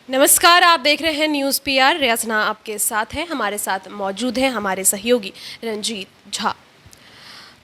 नमस्कार, आप देख रहे हैं न्यूज़ पीआर। रियाजना आपके साथ है। हमारे साथ मौजूद हैं हमारे सहयोगी रंजीत झा।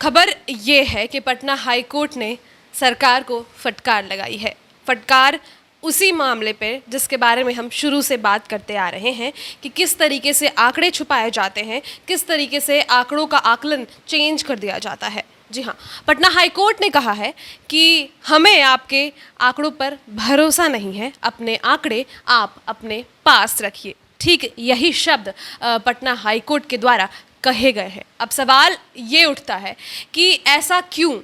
खबर ये है कि पटना हाई कोर्ट ने सरकार को फटकार लगाई है। फटकार उसी मामले पे जिसके बारे में हम शुरू से बात करते आ रहे हैं कि किस तरीके से आंकड़े छुपाए जाते हैं, किस तरीके से आंकड़ों का आकलन चेंज कर दिया जाता है। जी हाँ, पटना हाई कोर्ट ने कहा है कि हमें आपके आंकड़ों पर भरोसा नहीं है, अपने आंकड़े आप अपने पास रखिए। ठीक यही शब्द पटना हाई कोर्ट के द्वारा कहे गए हैं। अब सवाल ये उठता है कि ऐसा क्यों?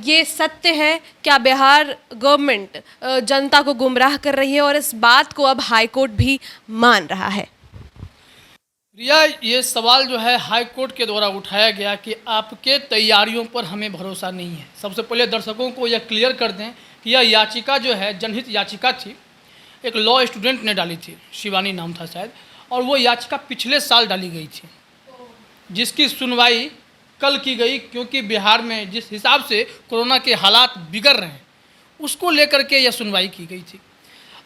ये सत्य है क्या बिहार गवर्नमेंट जनता को गुमराह कर रही है और इस बात को अब हाई कोर्ट भी मान रहा है? रिया, ये सवाल जो है हाई कोर्ट के द्वारा उठाया गया कि आपके तैयारियों पर हमें भरोसा नहीं है। सबसे पहले दर्शकों को यह क्लियर कर दें कि यह याचिका जो है जनहित याचिका थी, एक लॉ स्टूडेंट ने डाली थी, शिवानी नाम था शायद, और वो याचिका पिछले साल डाली गई थी, जिसकी सुनवाई कल की गई। क्योंकि बिहार में जिस हिसाब से कोरोना के हालात बिगड़ रहे हैं उसको लेकर के यह सुनवाई की गई थी।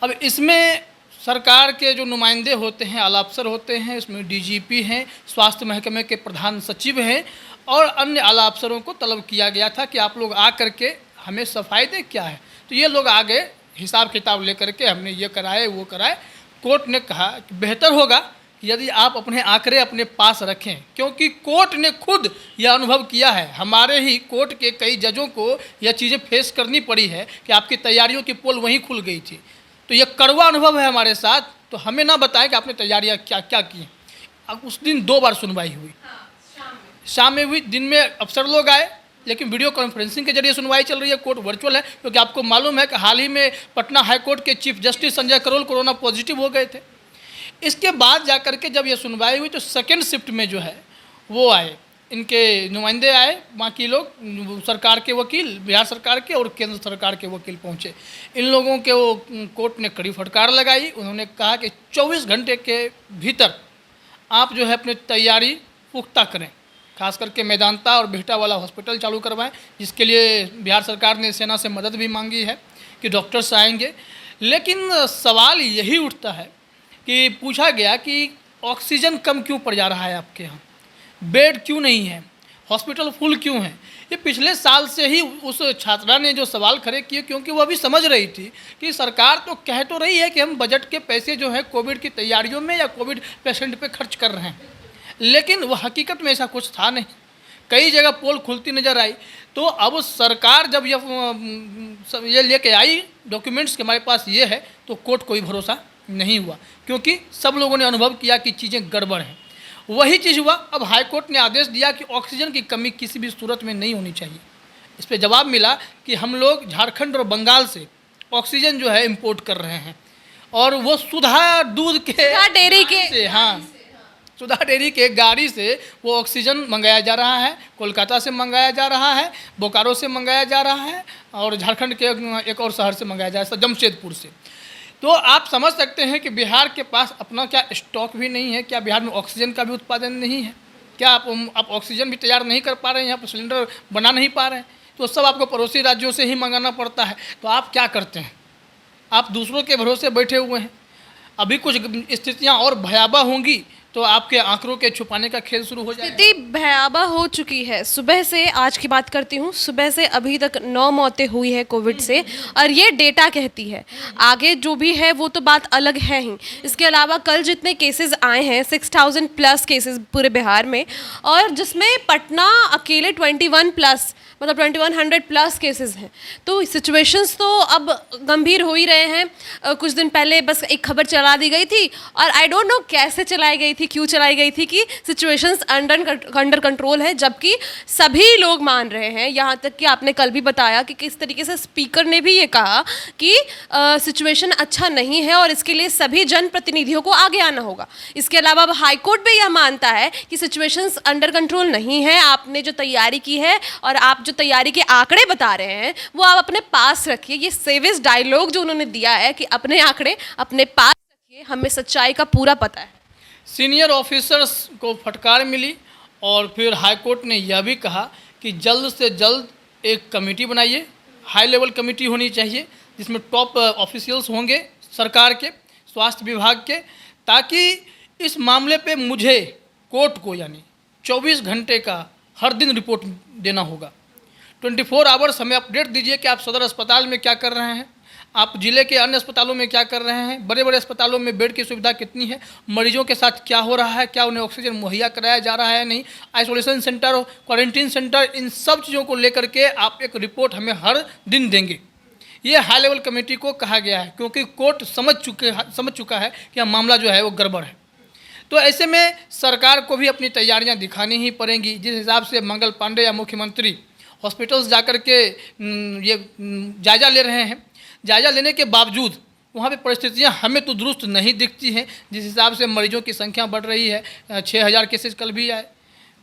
अब इसमें सरकार के जो नुमाइंदे होते हैं, आला अफसर होते हैं, इसमें डीजीपी हैं, स्वास्थ्य महकमे के प्रधान सचिव हैं और अन्य आला अफसरों को तलब किया गया था कि आप लोग आ करके हमें सफाई दें क्या है। तो ये लोग आगे हिसाब किताब लेकर के हमने ये कराए वो कराए। कोर्ट ने कहा कि बेहतर होगा कि यदि आप अपने आंकड़े अपने पास रखें, क्योंकि कोर्ट ने खुद यह अनुभव किया है। हमारे ही कोर्ट के कई जजों को यह चीज़ें फेस करनी पड़ी है कि आपकी तैयारियों की पोल वहीं खुल गई थी। तो ये कड़वा अनुभव है हमारे साथ। तो हमें ना बताएं कि आपने तैयारियां क्या क्या की। अब उस दिन 2 बार सुनवाई हुई। शाम में हुई, दिन में अफसर लोग आए, लेकिन वीडियो कॉन्फ्रेंसिंग के जरिए सुनवाई चल रही है। कोर्ट वर्चुअल है, क्योंकि आपको मालूम है कि हाल ही में पटना हाई कोर्ट के chief justice Sanjay Karol corona positive हो गए थे। इसके बाद जाकर के जब ये सुनवाई हुई तो सेकेंड शिफ्ट में जो है वो आए, इनके नुमाइंदे आए, बाकी लोग सरकार के वकील, बिहार सरकार के और केंद्र सरकार के वकील पहुंचे। इन लोगों के वो कोर्ट ने कड़ी फटकार लगाई। उन्होंने कहा कि 24 घंटे के भीतर आप जो है अपनी तैयारी पुख्ता करें, खास करके मैदानता और बिहटा वाला हॉस्पिटल चालू करवाएं, जिसके लिए बिहार सरकार ने सेना से मदद भी मांगी है कि डॉक्टर्स आएंगे। लेकिन सवाल यही उठता है कि पूछा गया कि ऑक्सीजन कम क्यों पड़ जा रहा है आपके यहाँ, बेड क्यों नहीं है, हॉस्पिटल फुल क्यों है। ये पिछले साल से ही उस छात्रा ने जो सवाल खड़े किए, क्योंकि वह भी समझ रही थी कि सरकार तो कह तो रही है कि हम बजट के पैसे जो है कोविड की तैयारियों में या कोविड पेशेंट पे खर्च कर रहे हैं, लेकिन वह हकीकत में ऐसा कुछ था नहीं। कई जगह पोल खुलती नज़र आई। तो अब सरकार जब ये लेके आई डॉक्यूमेंट्स के हमारे पास ये है, तो कोर्ट को भी भरोसा नहीं हुआ, क्योंकि सब लोगों ने अनुभव किया कि चीज़ें गड़बड़ हैं। वही चीज़ हुआ। अब हाईकोर्ट ने आदेश दिया कि ऑक्सीजन की कमी किसी भी सूरत में नहीं होनी चाहिए। इस पर जवाब मिला कि हम लोग झारखंड और बंगाल से ऑक्सीजन जो है इंपोर्ट कर रहे हैं, और वो सुधा दूध के डेयरी के से, हाँ, सुधा डेयरी के गाड़ी से वो ऑक्सीजन मंगाया जा रहा है। कोलकाता से मंगाया जा रहा है, बोकारो से मंगाया जा रहा है, और झारखंड के एक और शहर से मंगाया जा रहा है, जमशेदपुर से। तो आप समझ सकते हैं कि बिहार के पास अपना क्या स्टॉक भी नहीं है, क्या बिहार में ऑक्सीजन का भी उत्पादन नहीं है, क्या आप ऑक्सीजन भी तैयार नहीं कर पा रहे हैं, यहाँ पर सिलेंडर बना नहीं पा रहे हैं, तो सब आपको पड़ोसी राज्यों से ही मंगाना पड़ता है। तो आप क्या करते हैं? आप दूसरों के भरोसे बैठे हुए हैं। अभी कुछ स्थितियाँ और भयावह होंगी तो आपके आंकड़ों के छुपाने का खेल शुरू हो जाएगा। स्थिति भयावह हो चुकी है। सुबह से आज की बात करती हूँ, सुबह से अभी तक 9 मौतें हुई है कोविड से, और ये डेटा कहती है। आगे जो भी है वो तो बात अलग है ही। इसके अलावा कल जितने केसेस आए हैं 6000 प्लस केसेस पूरे बिहार में, और जिसमें पटना अकेले 21 प्लस, मतलब 2100 प्लस केसेस हैं। तो सिचुएशंस तो अब गंभीर हो ही रहे हैं। कुछ दिन पहले बस एक खबर चला दी गई थी, और आई डोंट नो कैसे चलाई गई थी, क्यों चलाई गई थी, कि सिचुएशंस अंडर कंट्रोल है, जबकि सभी लोग मान रहे हैं। यहाँ तक कि आपने कल भी बताया कि किस तरीके से स्पीकर ने भी ये कहा कि सिचुएशन अच्छा नहीं है और इसके लिए सभी जनप्रतिनिधियों को आगे आना होगा। इसके अलावा अब हाईकोर्ट भी यह मानता है कि सिचुएशंस अंडर कंट्रोल नहीं है। आपने जो तैयारी की है और आप जो तैयारी के आंकड़े बता रहे हैं वो आप अपने पास रखिए। ये सेविस डायलॉग जो उन्होंने दिया है कि अपने आंकड़े अपने पास रखिए, हमें सच्चाई का पूरा पता है। सीनियर ऑफिसर्स को फटकार मिली, और फिर हाईकोर्ट ने यह भी कहा कि जल्द से जल्द एक कमेटी बनाइए, हाई लेवल कमेटी होनी चाहिए, जिसमें टॉप ऑफिशियल्स होंगे सरकार के, स्वास्थ्य विभाग के, ताकि इस मामले पे मुझे कोर्ट को यानी 24 घंटे का हर दिन रिपोर्ट देना होगा। 24 आवर्स हमें अपडेट दीजिए कि आप सदर अस्पताल में क्या कर रहे हैं, आप जिले के अन्य अस्पतालों में क्या कर रहे हैं, बड़े बड़े अस्पतालों में बेड की सुविधा कितनी है, मरीजों के साथ क्या हो रहा है, क्या उन्हें ऑक्सीजन मुहैया कराया जा रहा है नहीं, आइसोलेशन सेंटर, क्वारंटीन सेंटर, इन सब चीज़ों को लेकर के आप एक रिपोर्ट हमें हर दिन देंगे। ये हाई लेवल कमेटी को कहा गया है, क्योंकि कोर्ट समझ चुका है कि यह मामला जो है वो गड़बड़ है। तो ऐसे में सरकार को भी अपनी तैयारियां दिखानी ही पड़ेंगी। जिस हिसाब से मंगल पांडे या मुख्यमंत्री हॉस्पिटल्स जाकर के ये जायज़ा ले रहे हैं, जायज़ा लेने के बावजूद वहाँ पे परिस्थितियाँ हमें तो दुरुस्त नहीं दिखती हैं। जिस हिसाब से मरीजों की संख्या बढ़ रही है, 6000 केसेज कल भी आए,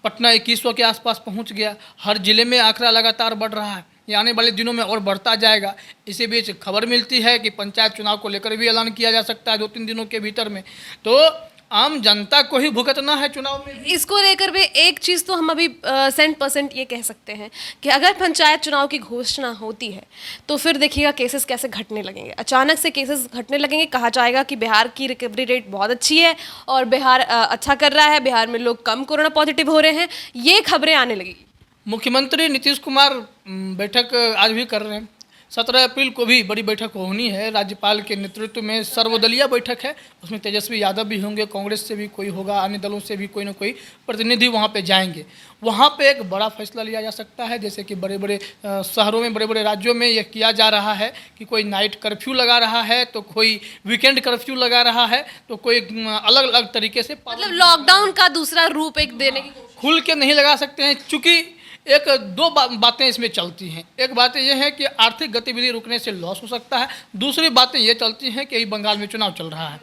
पटना 2100 के आसपास पहुँच गया, हर जिले में आंकड़ा लगातार बढ़ रहा है, ये आने वाले दिनों में और बढ़ता जाएगा। इसी बीच खबर मिलती है कि पंचायत चुनाव को लेकर भी ऐलान किया जा सकता है 2-3 दिनों के भीतर में, तो आम जनता को ही भुगतना है चुनाव में। इसको लेकर भी एक चीज़ तो हम अभी 100% ये कह सकते हैं कि अगर पंचायत चुनाव की घोषणा होती है तो फिर देखिएगा केसेस कैसे घटने लगेंगे, अचानक से केसेस घटने लगेंगे। कहा जाएगा कि बिहार की रिकवरी रेट बहुत अच्छी है और बिहार अच्छा कर रहा है, बिहार में लोग कम कोरोना पॉजिटिव हो रहे हैं, ये खबरें आने लगेगी। मुख्यमंत्री नीतीश कुमार बैठक आज भी कर रहे हैं। 17 अप्रैल को भी बड़ी बैठक होनी है, राज्यपाल के नेतृत्व में सर्वदलीय बैठक है, उसमें तेजस्वी यादव भी होंगे, कांग्रेस से भी कोई होगा, अन्य दलों से भी कोई ना कोई प्रतिनिधि वहाँ पे जाएंगे। वहाँ पे एक बड़ा फैसला लिया जा सकता है, जैसे कि बड़े बड़े शहरों में, बड़े बड़े राज्यों में यह किया जा रहा है कि कोई नाइट कर्फ्यू लगा रहा है, तो कोई वीकेंड कर्फ्यू लगा रहा है, तो कोई अलग अलग तरीके से, मतलब लॉकडाउन का दूसरा रूप एक देने की, खुल के नहीं लगा सकते हैं। चूँकि एक दो बातें इसमें चलती हैं। एक बात यह है कि आर्थिक गतिविधि रुकने से लॉस हो सकता है, दूसरी बातें ये चलती हैं कि बंगाल में चुनाव चल रहा है,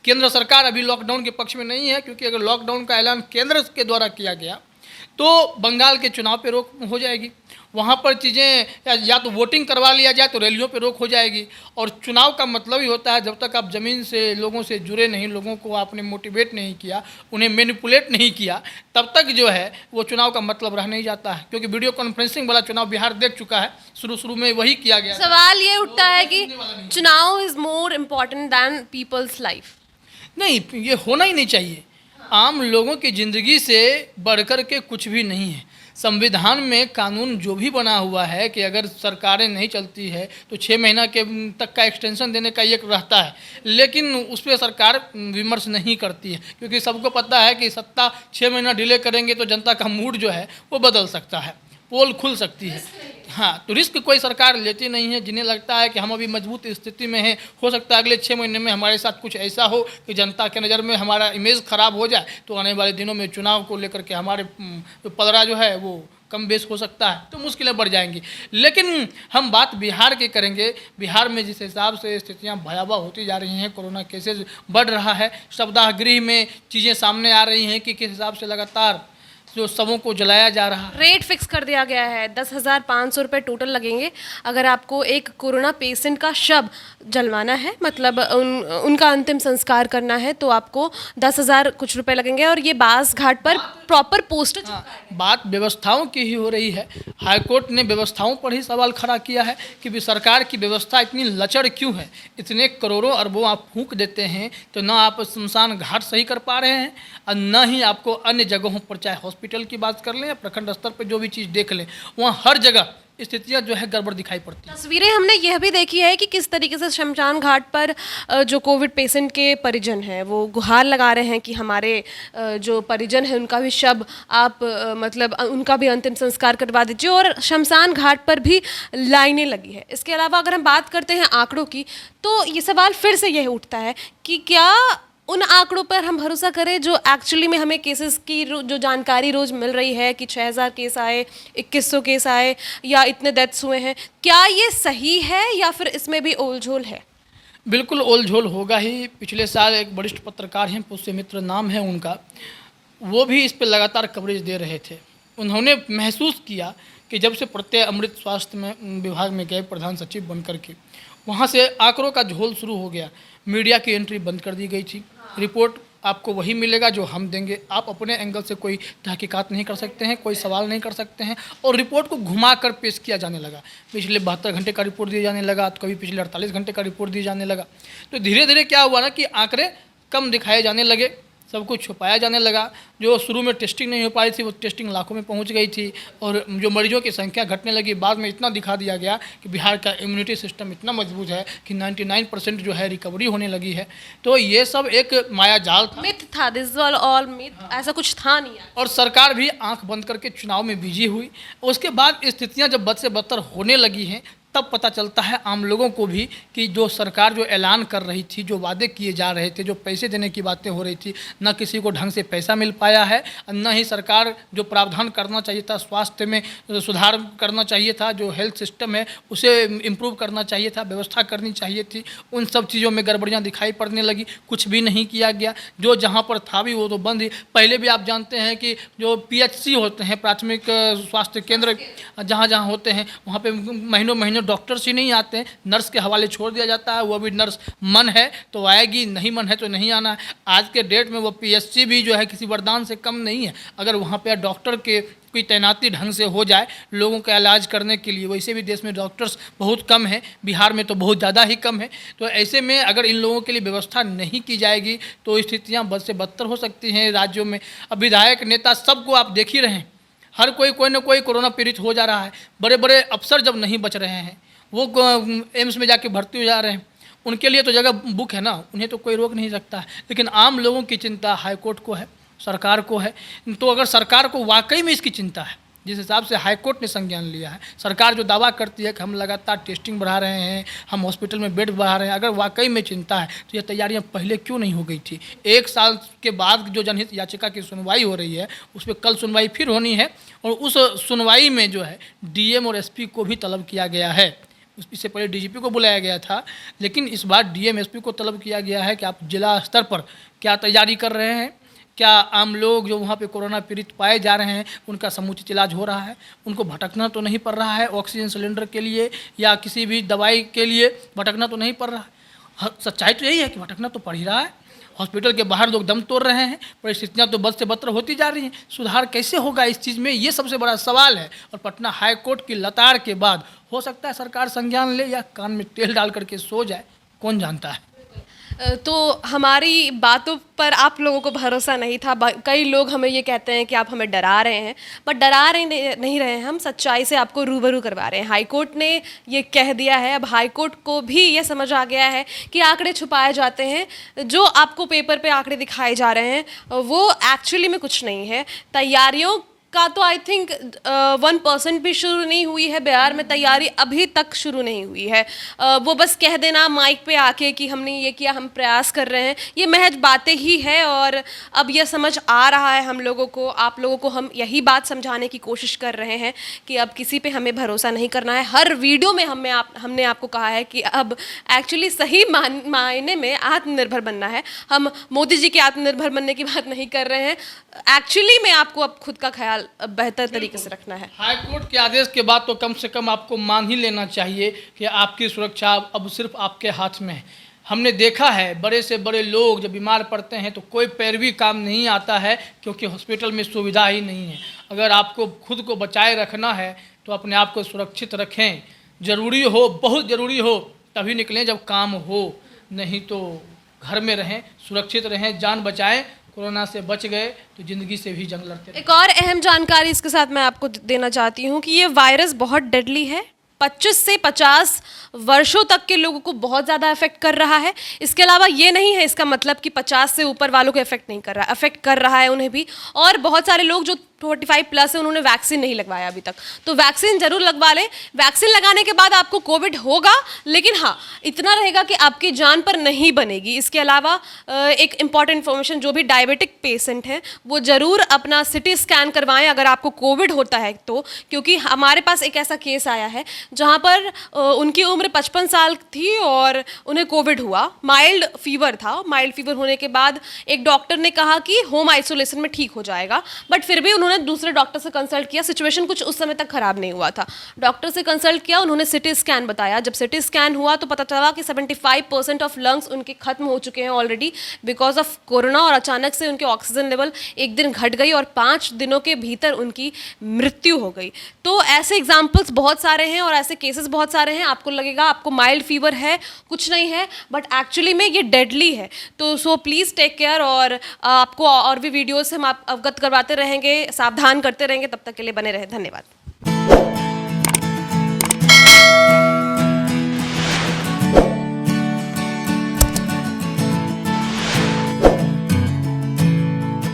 केंद्र सरकार अभी लॉकडाउन के पक्ष में नहीं है, क्योंकि अगर लॉकडाउन का ऐलान केंद्र के द्वारा किया गया तो बंगाल के चुनाव पे रोक हो जाएगी, वहाँ पर चीज़ें या तो वोटिंग करवा लिया जाए तो रैलियों पे रोक हो जाएगी। और चुनाव का मतलब ही होता है जब तक आप ज़मीन से लोगों से जुड़े नहीं, लोगों को आपने मोटिवेट नहीं किया, उन्हें मैनिपुलेट नहीं किया, तब तक जो है वो चुनाव का मतलब रह नहीं जाता है। क्योंकि वीडियो कॉन्फ्रेंसिंग वाला चुनाव बिहार देख चुका है, शुरू में वही किया गया। सवाल ये उठता है कि चुनाव is more important than people's life. नहीं, ये होना ही नहीं चाहिए। आम लोगों की ज़िंदगी से बढ़कर के कुछ भी नहीं है। संविधान में कानून जो भी बना हुआ है कि अगर सरकारें नहीं चलती है तो 6 महीना के तक का एक्सटेंशन देने का एक रहता है, लेकिन उस पर सरकार विमर्श नहीं करती है, क्योंकि सबको पता है कि सत्ता 6 महीना डिले करेंगे तो जनता का मूड जो है वो बदल सकता है, पोल खुल सकती है। हाँ, तो रिस्क कोई सरकार लेती नहीं है। जिन्हें लगता है कि हम अभी मजबूत स्थिति में हैं, हो सकता है अगले 6 महीने में हमारे साथ कुछ ऐसा हो कि जनता के नज़र में हमारा इमेज ख़राब हो जाए, तो आने वाले दिनों में चुनाव को लेकर के हमारे पलड़ा जो है वो कम बेस हो सकता है, तो मुश्किलें बढ़ जाएंगी। लेकिन हम बात बिहार की करेंगे। बिहार में जिस हिसाब से स्थितियाँ भयावह होती जा रही हैं, कोरोना केसेज बढ़ रहा है, सप्ताह गृह में चीज़ें सामने आ रही हैं कि किस हिसाब से लगातार जो शवों को जलाया जा रहा है। रेट फिक्स कर दिया गया है, 10,500 रुपये टोटल लगेंगे अगर आपको एक कोरोना पेशेंट का शव जलवाना है, मतलब उनका अंतिम संस्कार करना है, तो आपको 10,000 कुछ रुपए लगेंगे। और ये बास घाट पर प्रॉपर पोस्टर। बात व्यवस्थाओं की ही हो रही है। हाईकोर्ट ने व्यवस्थाओं पर ही सवाल खड़ा किया है कि सरकार की व्यवस्था इतनी लचर क्यों है। इतने करोड़ों अरबों आप फूंक देते हैं तो ना आप शमशान घाट सही कर पा रहे हैं और न ही आपको अन्य जगहों पर, चाहे हॉस्पिटल की बात कर लें या प्रखंड स्तर पर जो भी चीज़ देख लें, वहाँ हर जगह स्थितियाँ जो है गड़बड़ दिखाई पड़ती हैं। तस्वीरें हमने यह भी देखी है कि किस तरीके से शमशान घाट पर जो कोविड पेशेंट के परिजन हैं वो गुहार लगा रहे हैं कि हमारे जो परिजन हैं उनका भी शव आप मतलब उनका भी अंतिम संस्कार करवा दीजिए। और शमशान घाट पर भी लाइनें लगी है। इसके अलावा अगर हम बात करते हैं आंकड़ों की, तो ये सवाल फिर से यह उठता है कि क्या उन आंकड़ों पर हम भरोसा करें जो एक्चुअली में हमें केसेस की जो जानकारी रोज़ मिल रही है कि 6,000 केस आए, 2100 केस आए या इतने डेथ्स हुए हैं, क्या ये सही है या फिर इसमें भी ओलझोल है? बिल्कुल ओलझोल होगा ही। पिछले साल एक वरिष्ठ पत्रकार हैं, पुष्य मित्र नाम है उनका, वो भी इस पर लगातार कवरेज दे रहे थे। उन्होंने महसूस किया कि जब से प्रत्यय अमृत स्वास्थ्य में विभाग में गए प्रधान सचिव बन करके, वहाँ से आंकड़ों का झोल शुरू हो गया। मीडिया की एंट्री बंद कर दी गई थी, रिपोर्ट आपको वही मिलेगा जो हम देंगे। आप अपने एंगल से कोई तहकीकात नहीं कर सकते हैं, कोई सवाल नहीं कर सकते हैं, और रिपोर्ट को घुमा कर पेश किया जाने लगा। पिछले 72 घंटे का रिपोर्ट दिया जाने लगा, तो कभी पिछले 48 घंटे का रिपोर्ट दिया जाने लगा। तो धीरे धीरे क्या हुआ ना कि आंकड़े कम दिखाए जाने लगे, सब कुछ छुपाया जाने लगा। जो शुरू में टेस्टिंग नहीं हो पाई थी, वो टेस्टिंग लाखों में पहुंच गई थी, और जो मरीजों की संख्या घटने लगी, बाद में इतना दिखा दिया गया कि बिहार का इम्यूनिटी सिस्टम इतना मजबूत है कि 99% जो है रिकवरी होने लगी है। तो ये सब एक माया जाल था, मिथ था, दिस वाज ऑल मिथ, ऐसा कुछ था नहीं। और सरकार भी आंख बंद करके चुनाव में बिजी हुई। उसके बाद स्थितियां जब बद से बदतर होने लगी हैं, तब पता चलता है आम लोगों को भी कि जो सरकार जो ऐलान कर रही थी, जो वादे किए जा रहे थे, जो पैसे देने की बातें हो रही थी, न किसी को ढंग से पैसा मिल पाया है, न ही सरकार जो प्रावधान करना चाहिए था, स्वास्थ्य में सुधार करना चाहिए था, जो हेल्थ सिस्टम है उसे इम्प्रूव करना चाहिए था, व्यवस्था करनी चाहिए थी, उन सब चीज़ों में गड़बड़ियाँ दिखाई पड़ने लगी। कुछ भी नहीं किया गया, जो जहाँ पर था भी वो तो बंद ही। पहले भी आप जानते हैं कि जो PHC होते हैं, प्राथमिक स्वास्थ्य केंद्र, जहाँ जहाँ होते हैं वहाँ पे महीनों महीनों डॉक्टर्स ही नहीं आते हैं, नर्स के हवाले छोड़ दिया जाता है। वो भी नर्स मन है तो आएगी, नहीं मन है तो नहीं आना है। आज के डेट में वो PHC भी जो है किसी वरदान से कम नहीं है। अगर वहाँ पे डॉक्टर के कोई तैनाती ढंग से हो जाए लोगों का इलाज करने के लिए, वैसे भी देश में डॉक्टर्स बहुत कम हैं, बिहार में तो बहुत ज़्यादा ही कम है। तो ऐसे में अगर इन लोगों के लिए व्यवस्था नहीं की जाएगी तो स्थितियाँ बद से बदतर हो सकती हैं राज्यों में। अब विधायक नेता सबको आप देख ही रहे हैं, हर कोई न कोई कोरोना पीड़ित हो जा रहा है। बड़े बड़े अफसर जब नहीं बच रहे हैं, वो एम्स में जाके भर्ती हो जा रहे हैं, उनके लिए तो जगह बुक है ना, उन्हें तो कोई रोक नहीं सकता है। लेकिन आम लोगों की चिंता हाईकोर्ट को है, सरकार को है। तो अगर सरकार को वाकई में इसकी चिंता है, जिस हिसाब से हाईकोर्ट ने संज्ञान लिया है, सरकार जो दावा करती है कि हम लगातार टेस्टिंग बढ़ा रहे हैं, हम हॉस्पिटल में बेड बढ़ा रहे हैं, अगर वाकई में चिंता है तो ये तैयारियां पहले क्यों नहीं हो गई थी? 1 साल के बाद जो जनहित याचिका की सुनवाई हो रही है, उस पर कल सुनवाई फिर होनी है, और उस सुनवाई में जो है DM और SP को भी तलब किया गया है। इससे पहले DGP को बुलाया गया था, लेकिन इस बार DM SP को तलब किया गया है कि आप जिला स्तर पर क्या तैयारी कर रहे हैं, क्या आम लोग जो वहाँ पे कोरोना पीड़ित पाए जा रहे हैं उनका समुचित इलाज हो रहा है, उनको भटकना तो नहीं पड़ रहा है ऑक्सीजन सिलेंडर के लिए या किसी भी दवाई के लिए भटकना तो नहीं पड़ रहा है। सच्चाई तो यही है कि भटकना तो पड़ ही रहा है। हॉस्पिटल के बाहर लोग दम तोड़ रहे हैं, परिस्थितियाँ तो बद से बदतर होती जा रही हैं। सुधार कैसे होगा इस चीज़ में, ये सबसे बड़ा सवाल है। और पटना हाई कोर्ट की लताड़ के बाद हो सकता है सरकार संज्ञान ले या कान में तेल डाल करके सो जाए, कौन जानता है। तो हमारी बातों पर आप लोगों को भरोसा नहीं था। कई लोग हमें ये कहते हैं कि आप हमें डरा रहे हैं, बट डरा रहे नहीं रहे हैं, हम सच्चाई से आपको रूबरू करवा रहे हैं। हाईकोर्ट ने ये कह दिया है, अब हाईकोर्ट को भी ये समझ आ गया है कि आंकड़े छुपाए जाते हैं, जो आपको पेपर पे आंकड़े दिखाए जा रहे हैं वो एक्चुअली में कुछ नहीं है। तैयारियों का तो आई थिंक 1% भी शुरू नहीं हुई है। बिहार में तैयारी अभी तक शुरू नहीं हुई है। वो बस कह देना माइक पे आके कि हमने ये किया, हम प्रयास कर रहे हैं, ये महज बातें ही है। और अब यह समझ आ रहा है हम लोगों को, आप लोगों को हम यही बात समझाने की कोशिश कर रहे हैं कि अब किसी पे हमें भरोसा नहीं करना है। हर वीडियो में हमने आपको कहा है कि अब एक्चुअली सही मायने में आत्मनिर्भर बनना है। हम मोदी जी के आत्मनिर्भर बनने की बात नहीं कर रहे हैं, एक्चुअली में आपको अब खुद का ख्याल बेहतर तरीके से रखना है। हाई कोर्ट के आदेश के बाद तो कम से कम आपको मान ही लेना चाहिए कि आपकी सुरक्षा अब सिर्फ आपके हाथ में है। हमने देखा है बड़े से बड़े लोग जब बीमार पड़ते हैं तो कोई पैरवी काम नहीं आता है, क्योंकि हॉस्पिटल में सुविधा ही नहीं है। अगर आपको खुद को बचाए रखना है तो अपने आप को सुरक्षित रखें। ज़रूरी हो, बहुत ज़रूरी हो तभी निकलें जब काम हो, नहीं तो घर में रहें, सुरक्षित रहें, जान बचाएं। कोरोना से बच गए तो ज़िंदगी से भी जंग लड़ते। एक और अहम जानकारी इसके साथ मैं आपको देना चाहती हूँ कि ये वायरस बहुत डेडली है। 25 से 50 वर्षों तक के लोगों को बहुत ज़्यादा इफेक्ट कर रहा है। इसके अलावा ये नहीं है इसका मतलब कि 50 से ऊपर वालों को इफेक्ट नहीं कर रहा है, इफेक्ट कर रहा है उन्हें भी। और बहुत सारे लोग जो 45+ है उन्होंने वैक्सीन नहीं लगवाया अभी तक, तो वैक्सीन जरूर लगवा लें। वैक्सीन लगाने के बाद आपको कोविड होगा, लेकिन हाँ इतना रहेगा कि आपकी जान पर नहीं बनेगी। इसके अलावा एक इम्पॉर्टेंट इन्फॉर्मेशन, जो भी डायबिटिक पेशेंट हैं वो ज़रूर अपना CT स्कैन करवाएं अगर आपको कोविड होता है तो, क्योंकि हमारे पास एक ऐसा केस आया है जहाँ पर उनकी उम्र 55 साल थी और उन्हें कोविड हुआ, माइल्ड फीवर था। माइल्ड फीवर होने के बाद एक डॉक्टर ने कहा कि होम आइसोलेशन में ठीक हो जाएगा, बट फिर भी उन्होंने दूसरे डॉक्टर से कंसल्ट किया, सिचुएशन कुछ उस समय तक खराब नहीं हुआ था, डॉक्टर से कंसल्ट किया, उन्होंने सिटी स्कैन बताया, जब सिटी स्कैन हुआ तो पता चला कि 75% ऑफ लंग्स उनके खत्म हो चुके हैं ऑलरेडी बिकॉज ऑफ कोरोना, और अचानक से उनके ऑक्सीजन लेवल एक दिन घट गई और 5 दिनों के भीतर उनकी मृत्यु हो गई। तो ऐसे एग्जाम्पल्स बहुत सारे हैं और ऐसे केसेस बहुत सारे हैं। आपको लगेगा आपको माइल्ड फीवर है, कुछ नहीं है, बट एक्चुअली में ये डेडली है। तो सो प्लीज़ टेक केयर, और आपको और भी वीडियोस हम आप अवगत करवाते रहेंगे, सावधान करते रहेंगे। तब तक के लिए बने रहे, धन्यवाद।